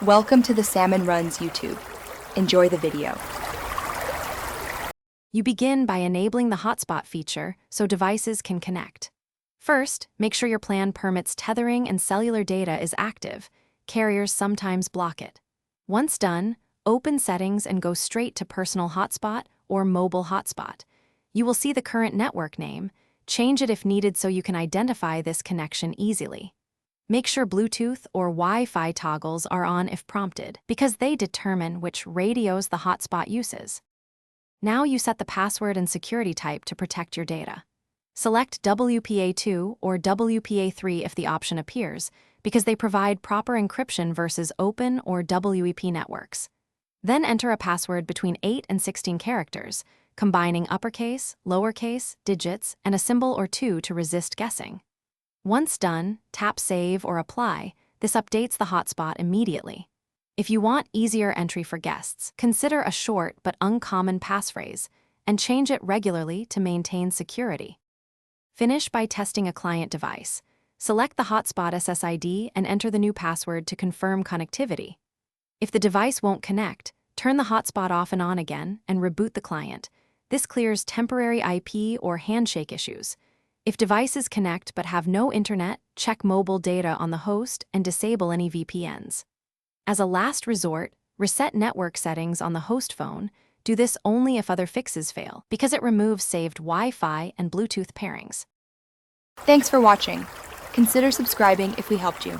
Welcome to the Salmon Runs YouTube. Enjoy the video. You begin by enabling the hotspot feature so devices can connect. First, make sure your plan permits tethering and cellular data is active. Carriers sometimes block it. Once done, open Settings and go straight to Personal Hotspot or Mobile Hotspot. You will see the current network name. Change it if needed so you can identify this connection easily. Make sure Bluetooth or Wi-Fi toggles are on if prompted, because they determine which radios the hotspot uses. Now you set the password and security type to protect your data. Select WPA2 or WPA3 if the option appears, because they provide proper encryption versus open or WEP networks. Then enter a password between 8 and 16 characters, combining uppercase, lowercase, digits, and a symbol or two to resist guessing. Once done, tap Save or Apply. This updates the hotspot immediately. If you want easier entry for guests, consider a short but uncommon passphrase and change it regularly to maintain security. Finish by testing a client device. Select the hotspot SSID and enter the new password to confirm connectivity. If the device won't connect, turn the hotspot off and on again and reboot the client. This clears temporary IP or handshake issues. If devices connect but have no internet, check mobile data on the host and disable any VPNs. As a last resort, reset network settings on the host phone. Do this only if other fixes fail, because it removes saved Wi-Fi and Bluetooth pairings. Thanks for watching. Consider subscribing if we helped you.